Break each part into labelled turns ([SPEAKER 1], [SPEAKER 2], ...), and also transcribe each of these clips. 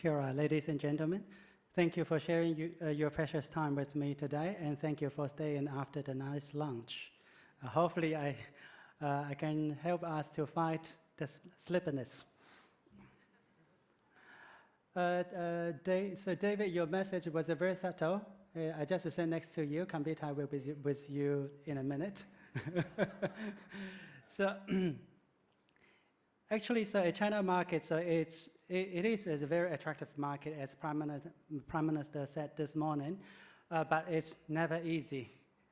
[SPEAKER 1] Kia ora, ladies and gentlemen. Thank you for sharing your precious time with me today, and thank you for staying after the nice lunch. Hopefully, I can help us to fight the sleepiness. So David, your message was very subtle. I just sit next to you. Comvita will be with you in a minute. So actually, so a China market, so it is a very attractive market, as Prime Minister said this morning, but it's never easy,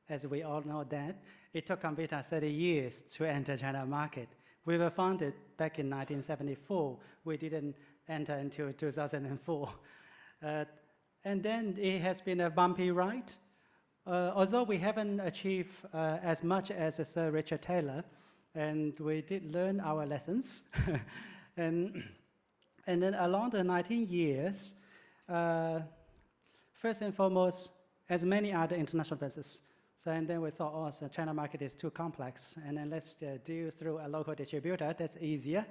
[SPEAKER 1] as we all know that. It took Comvita 30 years to enter China market. We were founded back in 1974. We didn't enter until 2004. And then it has been a bumpy ride. Although we haven't achieved as much as Sir Richard Taylor, and we did learn our lessons. and then along the 19 years, first and foremost, as many other international businesses. So and then we thought, oh, so China market is too complex, and then let's deal through a local distributor. That's easier.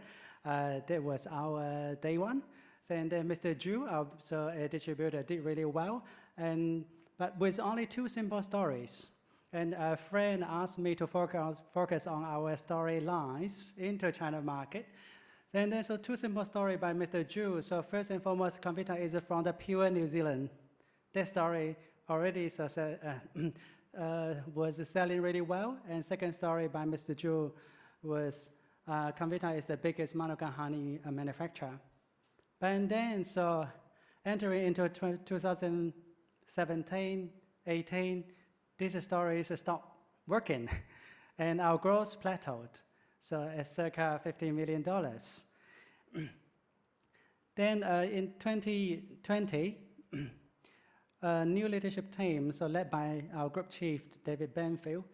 [SPEAKER 1] That was our day one. So and then Mr. Zhu, a distributor, did really well, but with only two simple stories. And a friend asked me to focus on our storylines into China market. And then so two simple stories by Mr. Zhu. So first and foremost, Comvita is from the pure New Zealand. That story already was selling really well. And second story by Mr. Zhu was Comvita is the biggest Manuka honey manufacturer. And then so entering into 2017, 18, these stories stopped working, and our growth plateaued, so at circa $15 million. Then in 2020, a new leadership team, so led by our group chief, David Benfield,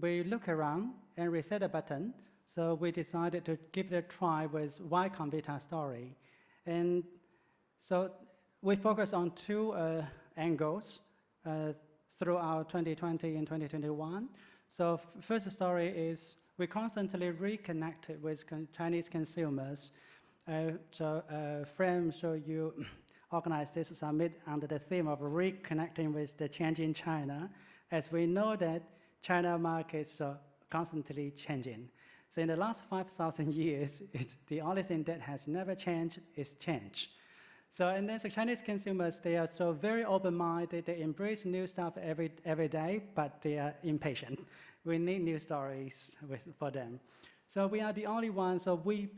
[SPEAKER 1] we look around and reset a button, so we decided to give it a try with Why Comvita story. And so we focus on two angles throughout 2020 and 2021. So first story is we constantly reconnected with Chinese consumers. Frame, so you organized this summit under the theme of reconnecting with the changing China, as we know that China markets are constantly changing. So in the last 5,000 years, the only thing that has never changed is change. So and then the Chinese consumers, they are so very open-minded, they embrace new stuff every day, but they are impatient. We need new stories for them. So we are the only ones, so we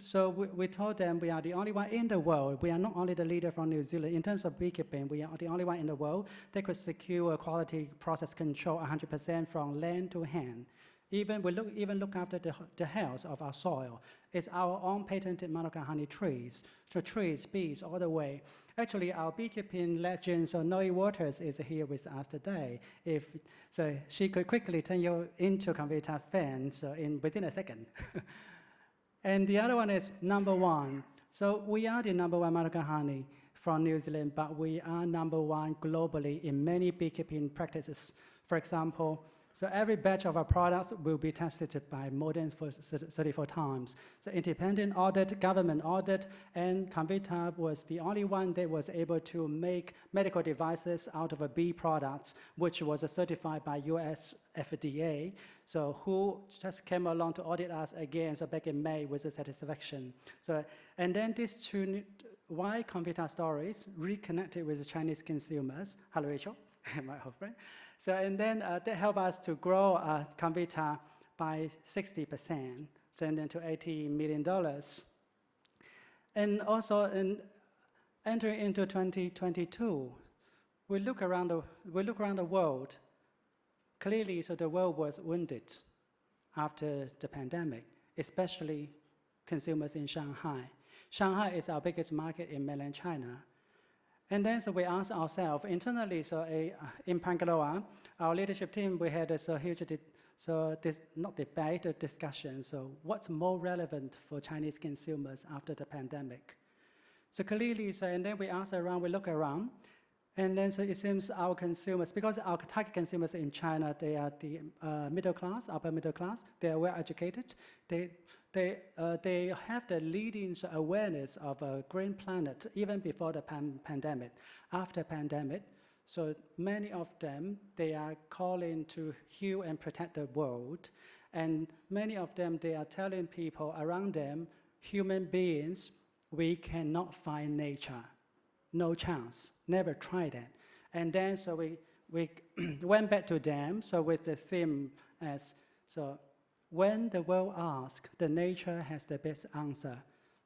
[SPEAKER 1] told them we are the only one in the world. We are not only the leader from New Zealand. In terms of beekeeping, we are the only one in the world that could secure quality process control 100% from land to hand. We even look after the health of our soil. It's our own patented Manuka honey trees. So trees, bees, all the way. Actually, our beekeeping legend, so Noe Waters, is here with us today. So she could quickly turn you into Comvita fan, so within a second. And the other one is number one. So we are the number one Manuka honey from New Zealand, but we are number one globally in many beekeeping practices. For example, so every batch of our products will be tested by more than 34 times. So independent audit, government audit, and Comvita was the only one that was able to make medical devices out of bee products, which was certified by US FDA. So who just came along to audit us again, so back in May with the satisfaction. So, and then these two, Why Comvita stories reconnected with the Chinese consumers. Hello, Rachel, my old friend. So, and then that helped us to grow Comvita by 60%, so and then to $80 million. And also, entering into 2022, we look around the world. Clearly, so the world was wounded after the pandemic, especially consumers in Shanghai. Shanghai is our biggest market in mainland China. And then so we asked ourselves internally, so in Bangalore, our leadership team, we had a huge, not debate, or discussion, so what's more relevant for Chinese consumers after the pandemic? So clearly, so and then we asked around, we look around, And then so it seems our consumers, because our target consumers in China, they are the middle class, upper middle class, they are well educated, they have the leading awareness of a green planet even before the pandemic. After pandemic, so many of them, they are calling to heal and protect the world. And many of them, they are telling people around them, human beings, we cannot find nature. No chance, never tried it. And then so we went back to them, so with the theme as, so when the world asks, the nature has the best answer.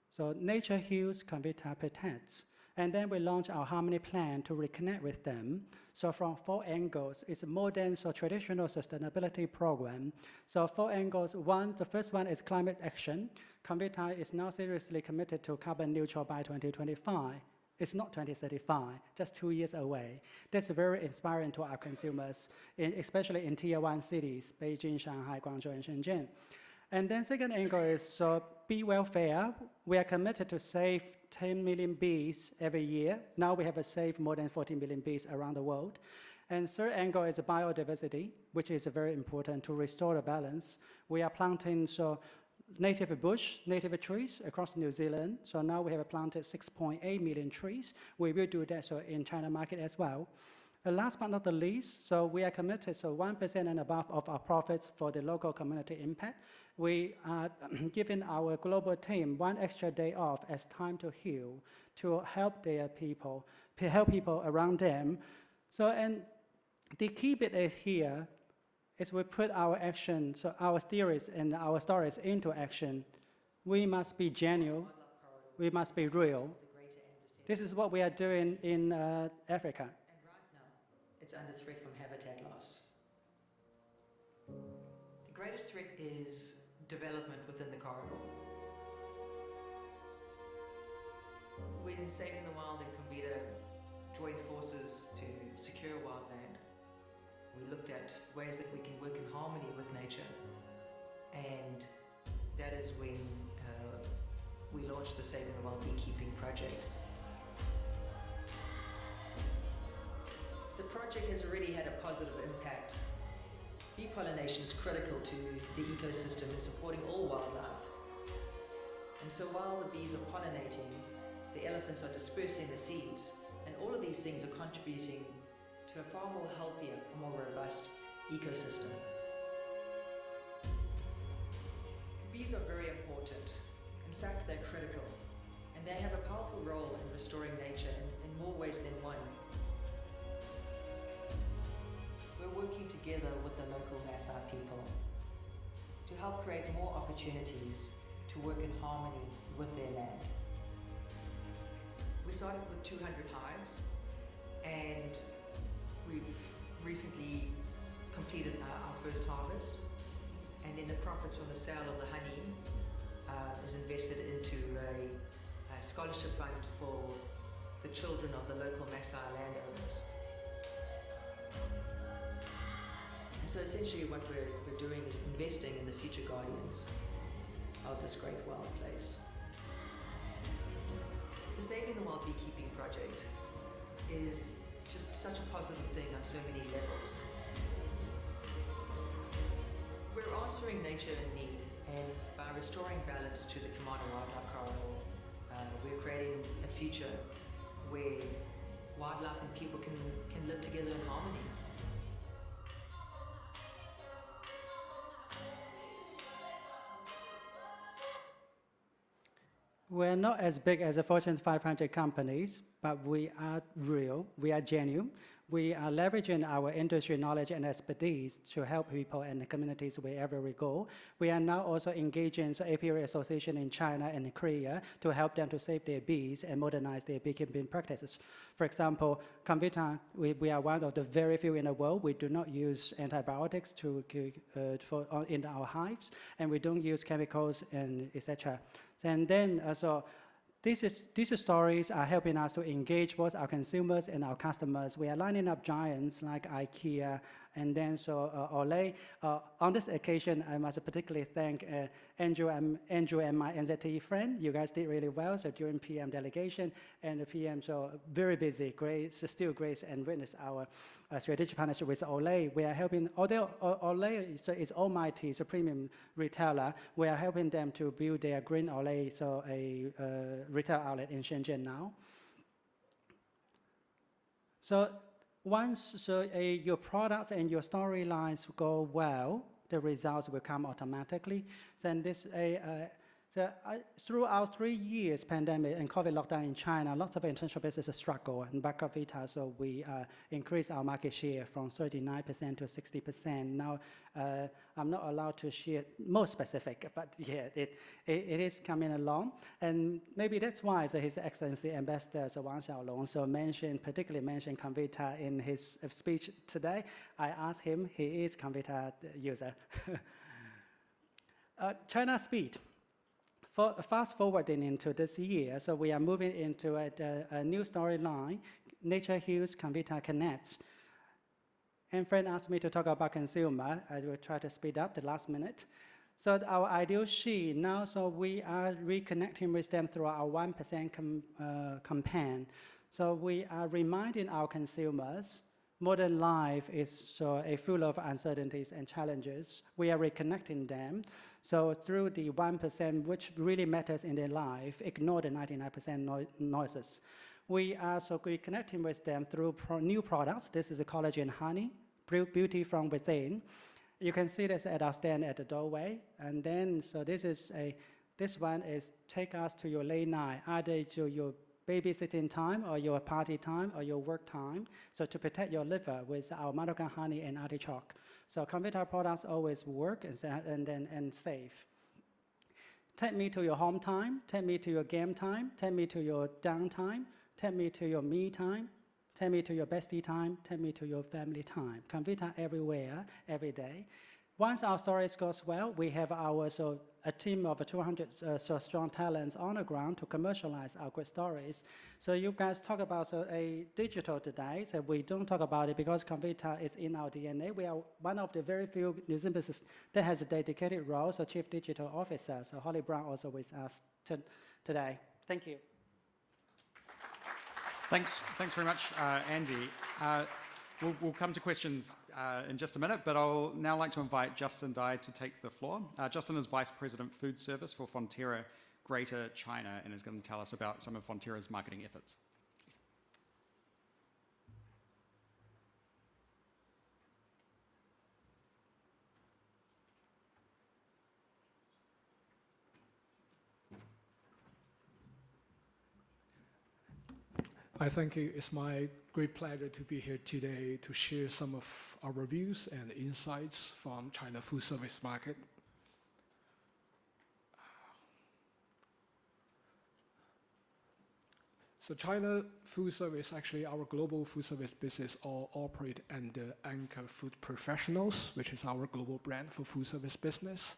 [SPEAKER 1] So nature heals, Comvita protects. And then we launched our Harmony Plan to reconnect with them. So from 4 angles, it's more than traditional sustainability program. So 4 angles, the first one is climate action. Comvita is now seriously committed to carbon neutral by 2025. It's not 2035, just 2 years away. That's very inspiring to our consumers, especially in Tier 1 cities, Beijing, Shanghai, Guangzhou, and Shenzhen. And then second angle is bee welfare. We are committed to save 10 million bees every year. Now we have saved more than 14 million bees around the world. And third angle is biodiversity, which is very important to restore the balance. We are planting native bush, native trees across New Zealand. So now we have planted 6.8 million trees. We will do that in China market as well. Last but not the least, so we are committed 1% and above of our profits for the local community impact. We are giving our global team 1 extra day off as time to heal, to help their people, to help people around them. So, and the key bit is here is we put our action, so our theories and our stories into action. We must be genuine. We must be real. This is what we are doing in Africa.
[SPEAKER 2] It's under threat from habitat loss. The greatest threat is development within the corridor. When Saving the Wild and Comvita joined forces to secure wildland, we looked at ways that we can work in harmony with nature, and that is when we launched the Saving the Wild beekeeping project. The project has already had a positive impact. Bee pollination is critical to the ecosystem in supporting all wildlife. And so while the bees are pollinating, the elephants are dispersing the seeds, and all of these things are contributing to a far more healthier, more robust ecosystem. Bees are very important. In fact, they're critical, and they have a powerful role in restoring nature in more ways than one. We're working together with the local Maasai people to help create more opportunities to work in harmony with their land. We started with 200 hives, and we've recently completed our first harvest, and then the profits from the sale of the honey is invested into a scholarship fund for the children of the local Maasai landowners. And so essentially what we're doing is investing in the future guardians of this great wild place. The Saving the Wild beekeeping project is just such a positive thing on so many levels. We're answering nature in need, and by restoring balance to the Kamado Wildlife Corridor, we're creating a future where wildlife and people can live together in harmony.
[SPEAKER 1] We're not as big as the Fortune 500 companies, but we are real, we are genuine. We are leveraging our industry knowledge and expertise to help people and the communities wherever we go. We are now also engaging the apiary association in China and Korea to help them to save their bees and modernize their beekeeping practices. For example, Comvita, we are one of the very few in the world. We do not use antibiotics in our hives, and we don't use chemicals and etc. And then these stories are helping us to engage both our consumers and our customers. We are lining up giants like IKEA And then Olay, on this occasion, I must particularly thank Andrew and my NZT friend. You guys did really well. So during PM delegation and the PM, so very busy, great, so still grace and witness our strategic partnership with Olay. We are helping, although Olay is almighty, so premium retailer, we are helping them to build their Green Olay, so a retail outlet in Shenzhen now. So once your products and your storylines go well, the results will come automatically. Then throughout 3 years pandemic and COVID lockdown in China, lots of international businesses struggle, and by Comvita, so we increased our market share from 39% to 60%. Now, I'm not allowed to share more specific, but yeah, it is coming along, and maybe that's why His Excellency Ambassador Wang Xiaolong particularly mentioned Comvita in his speech today. I asked him, he is Comvita user. China speed. Fast forwarding into this year, so we are moving into a new storyline, Nature Heals, Comvita Connects. And Fred asked me to talk about consumer. I will try to speed up the last minute. So our ideal she now, so we are reconnecting with them through our 1% campaign. So we are reminding our consumers modern life is full of uncertainties and challenges. We are reconnecting them. So through the 1%, which really matters in their life, ignore the 99% noises. We are reconnecting with them through new products. This is a collagen honey, beauty from within. You can see this at our stand at the doorway. And then, this one is take us to your late night, either to your babysitting time or your party time or your work time, so to protect your with our Manuka honey and artichoke. So Comvita products always work and safe. Take me to your home time, take me to your game time, take me to your downtime, take me to your me time, take me to your bestie time, take me to your family time. Comvita everywhere, every day. Once our stories goes well, we have a team of 200 strong talents on the ground to commercialize our great stories. So you guys talk about a digital today, so we don't talk about it because Comvita is in our DNA. We are one of the very few New Zealand businesses that has a dedicated role, so Chief Digital Officer. So Holly Brown also with us today. Thank you.
[SPEAKER 3] Thanks very much, Andy. We'll come to questions in just a minute, but I'll now like to invite Justin Dai to take the floor. Justin is Vice President Foodservice for Fonterra Greater China and is going to tell us about some of Fonterra's marketing efforts.
[SPEAKER 4] I thank you. It's my great pleasure to be here today to share some of our views and insights from China food service market. So China food service, actually our global food service business all operate under Anchor Food Professionals, which is our global brand for food service business.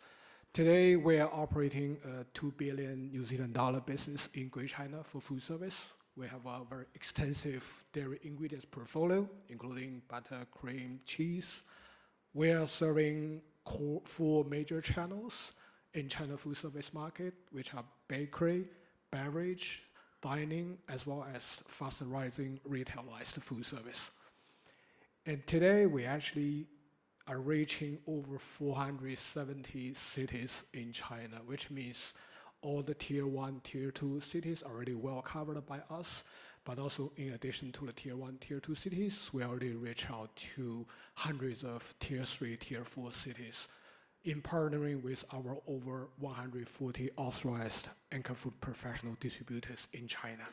[SPEAKER 4] Today we are operating a 2 billion New Zealand dollar business in Greater China for food service. We have a very extensive dairy ingredients portfolio, including butter, cream, cheese. We are serving 4 major channels in China food service market, which are bakery, beverage, dining, as well as fast rising retailized food service. And today we actually are reaching over 470 cities in China, which means all the tier 1, tier 2 cities are already well covered by us, but also in addition to the tier 1, tier 2 cities, we already reach out to hundreds of tier 3, tier 4 cities in partnering with our over 140 authorized Anchor Food Professional distributors in China.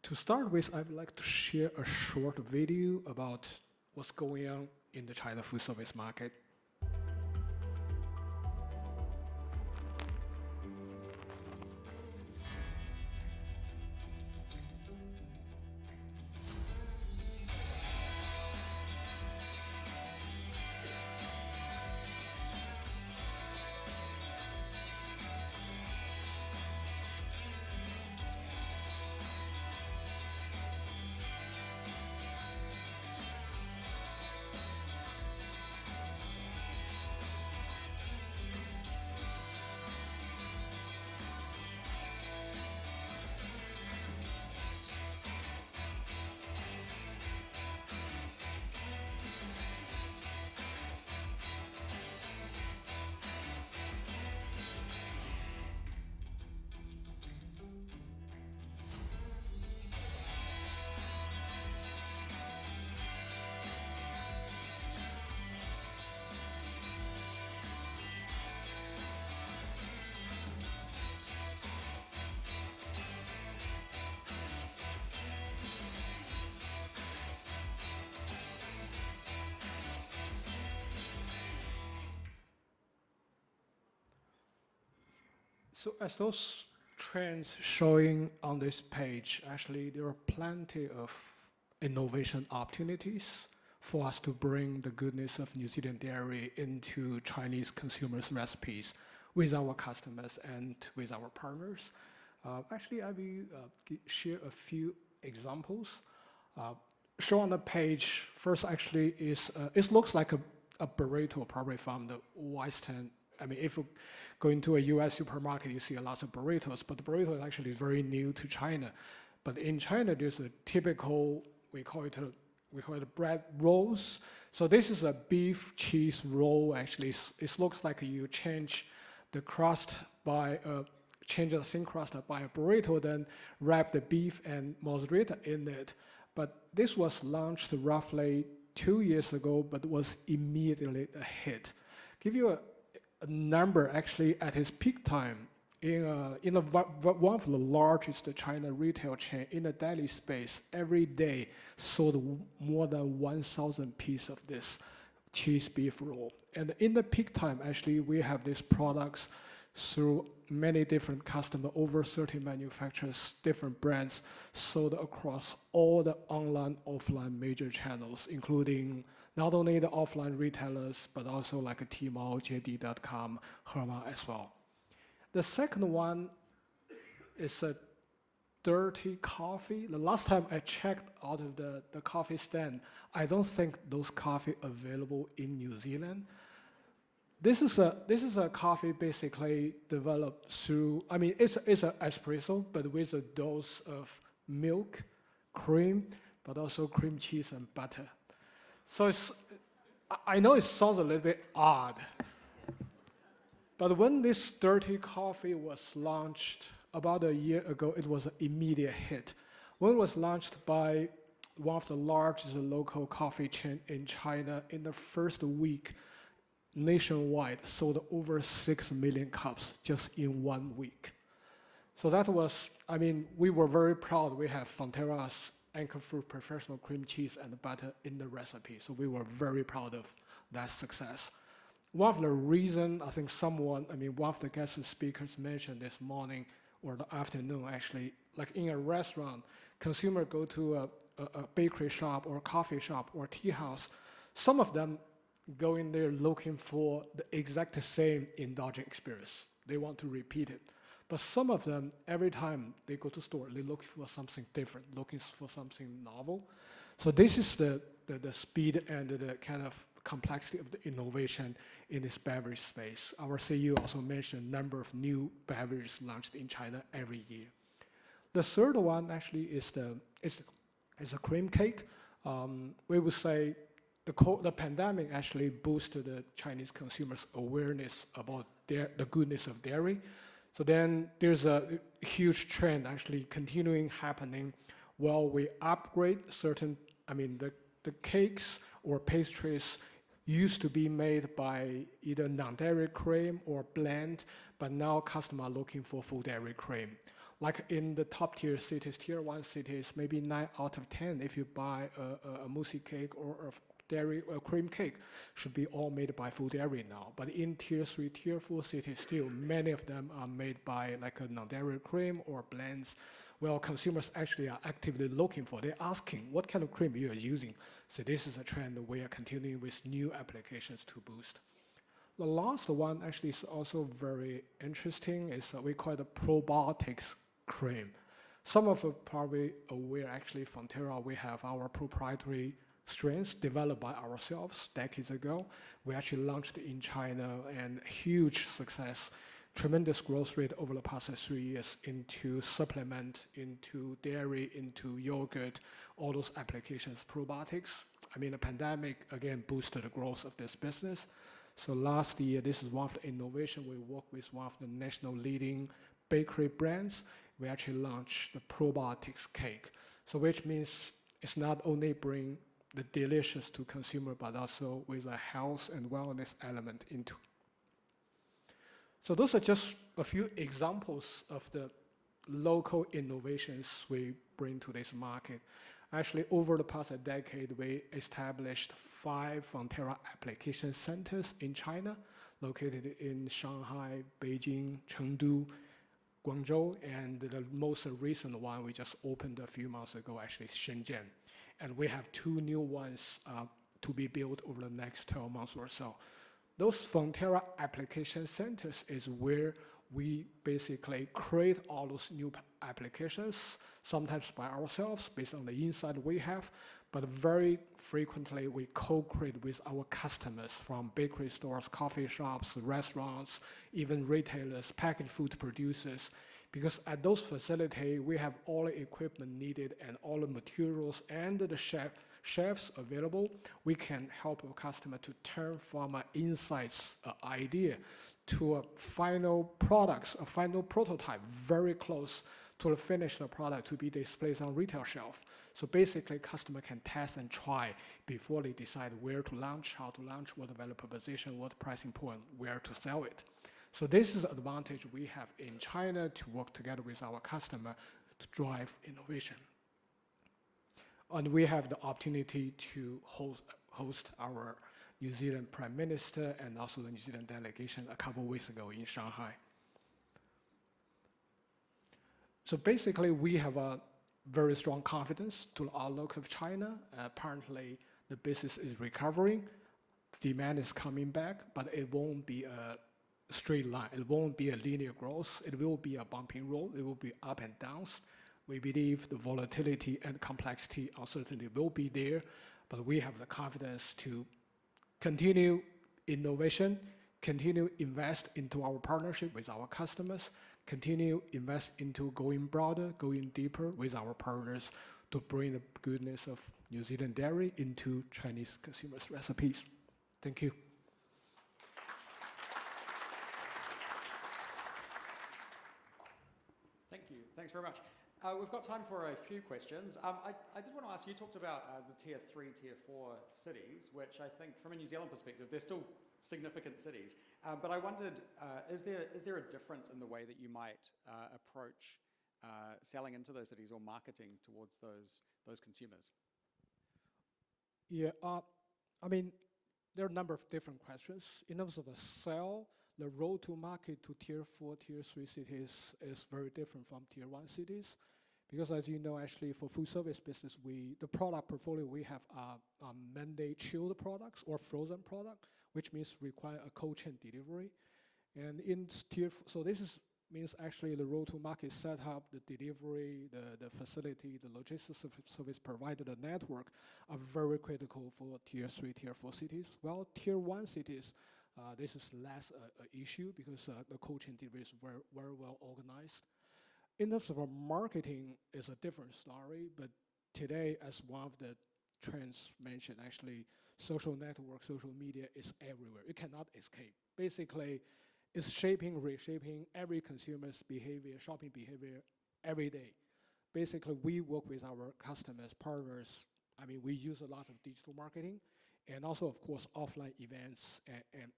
[SPEAKER 4] To start with, I would like to share a short video about what's going on in the China food service market. So as those trends showing on this page, actually there are plenty of innovation opportunities for us to bring the goodness of New Zealand dairy into Chinese consumers' recipes with our customers and with our partners. Actually, I will share a few examples. Shown on the page, first actually is, it looks like a burrito probably from the Western. I mean, if you go into a US supermarket, you see a lot of burritos, but the burrito is actually very new to China. But in China, there's a typical, we call it bread rolls. So this is a beef cheese roll. Actually, it looks like you change the crust by change the thin crust by a burrito, then wrap the beef and mozzarella in it. But this was launched roughly 2 years ago, but was immediately a hit. Give you a number actually at its peak time in one of the largest China retail chain in the daily space, every day sold more than 1,000 pieces of this cheese beef roll. And in the peak time, actually, we have these products through many different customers, over 30 manufacturers, different brands, sold across all the online, offline major channels, including not only the offline retailers, but also like a Tmall, JD.com, Hema as well. The second one is a dirty coffee. The last time I checked out of the coffee stand, I don't think those coffee available in New Zealand. This is a coffee basically developed through, I mean, it's an espresso, but with a dose of milk, cream, but also cream cheese and butter. So I know it sounds a little bit odd, but when this dirty coffee was launched about a year ago, it was an immediate hit. When it was launched by one of the largest local coffee chain in China, in the first week, nationwide sold over 6 million cups just in 1 week. So that was, I mean, we were very proud. We have Fonterra's Anchor Fruit Professional Cream Cheese and Butter in the recipe. So we were very proud of that success. One of the reasons, I think one of the guest speakers mentioned this morning or the afternoon actually, like in a restaurant, consumer go to a bakery shop or a coffee shop or tea house, some of them go in there looking for the exact same indulgent experience. They want to repeat it. But some of them, every time they go to store, they look for something different, looking for something novel. So this is the speed and the kind of complexity of the innovation in this beverage space. Our CEO also mentioned a number of new beverages launched in China every year. The third one actually is a cream cake. We would say the pandemic actually boosted the Chinese consumers' awareness about the goodness of dairy. So then there's a huge trend actually continuing happening while we upgrade certain, the cakes or pastries used to be made by either non-dairy cream or blend, but now customers are looking for full dairy cream. Like in the top tier cities, tier 1 cities, maybe 9 out of 10, if you buy a mousse cake or a dairy or cream cake, should be all made by full dairy now. But in tier 3, tier 4 cities, still many of them are made by like a non-dairy cream or blends. Well, consumers actually are actively looking for. They're asking what kind of cream you are using. So this is a trend we are continuing with new applications to boost. The last one actually is also very interesting. Is we call it a probiotics cream. Some of you probably aware actually Fonterra, we have our proprietary strains developed by ourselves decades ago. We actually launched in China and huge success, tremendous growth rate over the past 3 years into supplement, into dairy, into yogurt, all those applications, probiotics. The pandemic again boosted the growth of this business. So last year, this is one of the innovation. We worked with one of the national leading bakery brands. We actually launched the probiotics cake. So which means it's not only bring the delicious to consumer, but also with a health and wellness element into. So those are just a few examples of the local innovations we bring to this market. Actually, over the past decade, we established 5 Fonterra application centers in China, located in Shanghai, Beijing, Chengdu, Guangzhou, and the most recent one we just opened a few months ago, actually Shenzhen. And we have 2 new ones to be built over the next 12 months or so. Those Fonterra application centers is where we basically create all those new applications, sometimes by ourselves, based on the insight we have, but very frequently we co-create with our customers from bakery stores, coffee shops, restaurants, even retailers, packaged food producers, because at those facilities we have all the equipment needed and all the materials and the chefs available. We can help our customer to turn from an insights idea to a final products, a final prototype, very close to the finished product to be displayed on retail shelf. So basically, customer can test and try before they decide where to launch, how to launch, what the value proposition, what pricing point, where to sell it. So this is the advantage we have in China to work together with our customer to drive innovation. And we have the opportunity to host our New Zealand Prime Minister and also the New Zealand delegation a couple of weeks ago in Shanghai. So basically, we have a very strong confidence to the outlook of China. Apparently, the business is recovering, demand is coming back, but it won't be a straight line. It won't be a linear growth. It will be a bumping road. It will be up and downs. We believe the volatility and complexity uncertainty will be there, but we have the confidence to continue innovation, continue invest into our partnership with our customers, continue invest into going broader, going deeper with our partners to bring the goodness of New Zealand dairy into Chinese consumers' recipes. Thank you.
[SPEAKER 3] Thank you. Thanks very much. We've got time for a few questions. I did want to ask, you talked about the tier 3, tier 4 cities, which I think from a New Zealand perspective, they're still significant cities. But I wondered, is there a difference in the way that you might approach selling into those cities or marketing towards those consumers?
[SPEAKER 4] Yeah, I mean, there are a number of different questions. In terms of the sell, the road to market to tier 4, tier 3 cities is very different from tier 1 cities. Because as you know, actually for food service business, the product portfolio we have are mainly chilled products or frozen product, which means require a cold chain delivery. And in tier, so this means actually the road to market setup, the delivery, the facility, the logistics service provider, the network are very critical for tier 3, tier 4 cities. Well, tier 1 cities, this is less an issue because the cold chain delivery is very, very well organized. In terms of marketing, is a different story, but today, as one of the trends mentioned, actually, social network, social media is everywhere. It cannot escape. Basically, it's shaping, reshaping every consumer's behavior, shopping behavior every day. Basically, we work with our customers, partners. I mean, we use a lot of digital marketing, and also, of course, offline events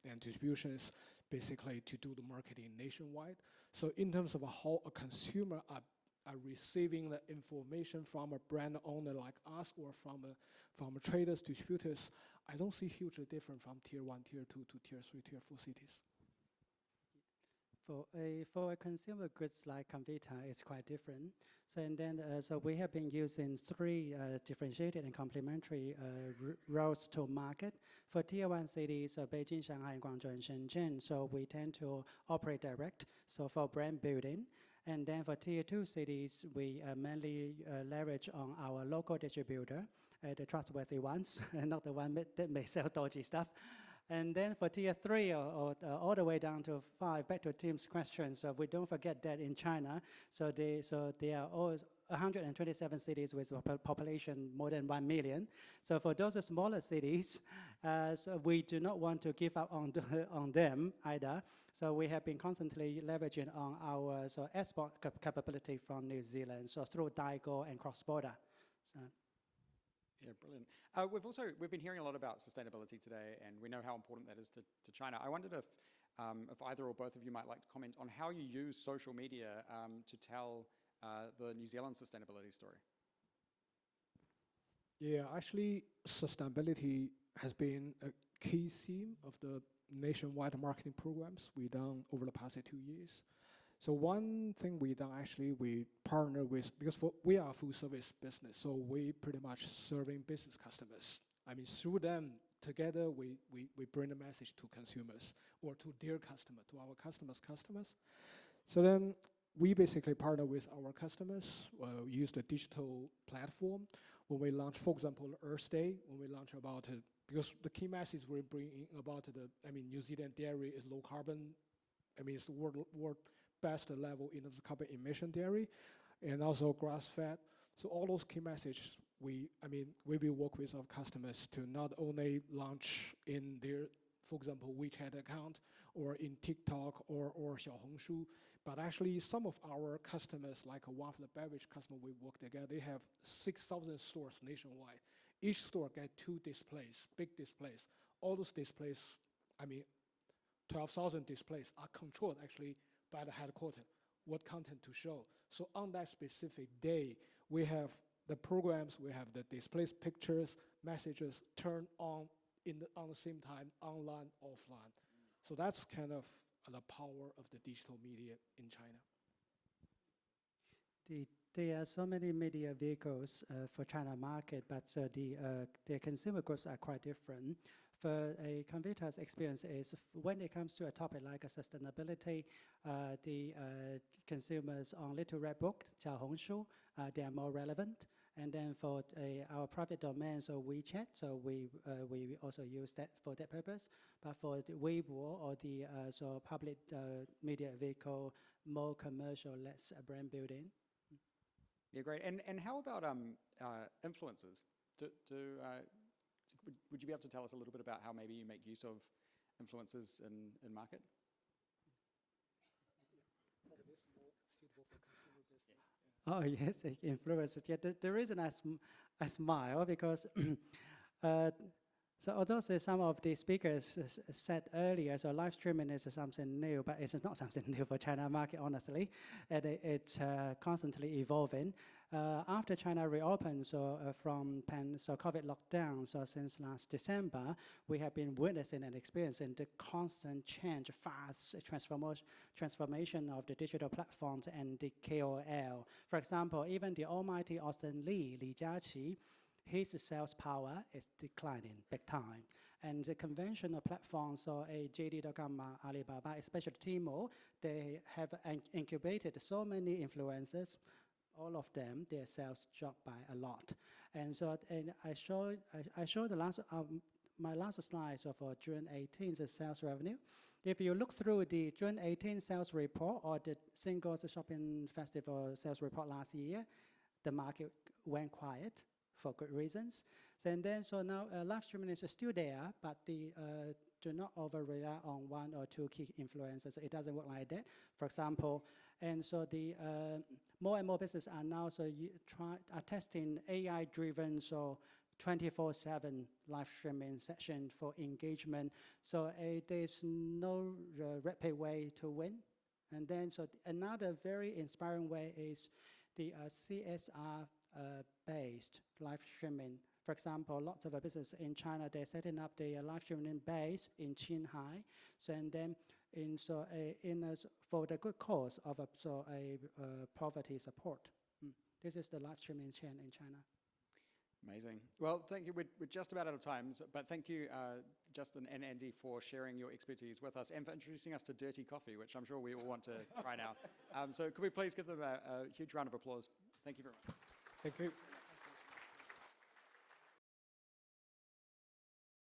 [SPEAKER 4] and distributions, basically to do the marketing nationwide. So in terms of how a consumer are receiving the information from a brand owner like us or from traders, distributors, I don't see hugely different from tier 1, tier 2 to tier 3, tier 4 cities.
[SPEAKER 1] For a consumer goods like Comvita, it's quite different. So and then so we have been using 3 differentiated and complementary routes to market. For tier 1 cities, so Beijing, Shanghai, Guangzhou, and Shenzhen, so we tend to operate direct, so for brand building. And then for tier 2 cities, we mainly leverage on our local distributor, the trustworthy ones, and not the one that may sell dodgy stuff. And then for tier 3 or all the way down to 5, back to Tim's question, so we don't forget that in China, so there are all 127 cities with a population more than 1 million. So for those smaller cities, so we do not want to give up on them either. So we have been constantly leveraging on our export capability from New Zealand, so through Daigou and cross-border. So.
[SPEAKER 3] Yeah, brilliant. We've been hearing a lot about sustainability today, and we know how important that is to China. I wondered if either or both of you might like to comment on how you use social media to tell the New Zealand sustainability story.
[SPEAKER 4] Yeah, actually, sustainability has been a key theme of the nationwide marketing programs we've done over the past 2 years. So one thing we done actually, we partner with, because we are a food service business, so we pretty much serving business customers. I mean, through them, together, we bring the message to consumers or to their customer, to our customers. So then we basically partner with our customers, use the digital platform. When we launch, for example, Earth Day, when we launch about it, because the key message we bring in about New Zealand dairy is low carbon. It's the world best level in the carbon emission dairy, and also grass-fed. So all those key messages, we will work with our customers to not only launch in their, for example, WeChat account or in TikTok or Xiaohongshu, but actually some of our customers, like one of the beverage customers we work together, they have 6,000 stores nationwide. Each store get 2 displays, big displays. All those displays, 12,000 displays are controlled actually by the headquarters, what content to show. So on that specific day, we have the programs, we have the displays, pictures, messages turned on on the same time, online, offline. So that's kind of the power of the digital media in China.
[SPEAKER 1] There are so many media vehicles for China market, but the consumer groups are quite different. For a Comvita's experience is when it comes to a topic like sustainability, the consumers on Little Red Book, Xiaohongshu, they are more relevant. And then for our private domain, so WeChat, so we also use that for that purpose. But for the Weibo or the public media vehicle, more commercial, less brand building.
[SPEAKER 3] Yeah, great. And how about influencers? Would you be able to tell us a little bit about how maybe you make use of influencers in market?
[SPEAKER 1] Oh yes, influencers. Yeah, the reason I smile because so although some of the speakers said earlier, so live streaming is something new, but it's not something new for China market, honestly, and it's constantly evolving. After China reopened, from COVID lockdown, so since last December, we have been witnessing and experiencing the constant change, fast transformation of the digital platforms and the KOL. For example, even the almighty Austin Li Jiaqi, his sales power is declining big time. And the conventional platforms, so JD.com, Alibaba, especially Tmall, they have incubated so many influencers. All of them, their sales dropped by a lot. And so I showed my last slide for June 18th, the sales revenue. If you look through the June 18th sales report or the Singles Shopping Festival sales report last year, the market went quiet for good reasons. So now live streaming is still there, but do not over rely on 1 or 2 key influencers. It doesn't work like that. For example, and so the more and more businesses are now are testing AI-driven 24/7 live streaming session for engagement. So there's no rapid way to win. And then another very inspiring way is the CSR based live streaming. For example, lots of businesses in China, they're setting up their live streaming base in Qinghai. So and then for the good cause of poverty support. This is the live streaming chain in China.
[SPEAKER 3] Amazing. Well, thank you. We're just about out of time, but thank you, Justin and Andy, for sharing your expertise with us and for introducing us to dirty coffee, which I'm sure we all want to try now. So could we please give them a huge round of applause? Thank you very much.
[SPEAKER 4] Thank you.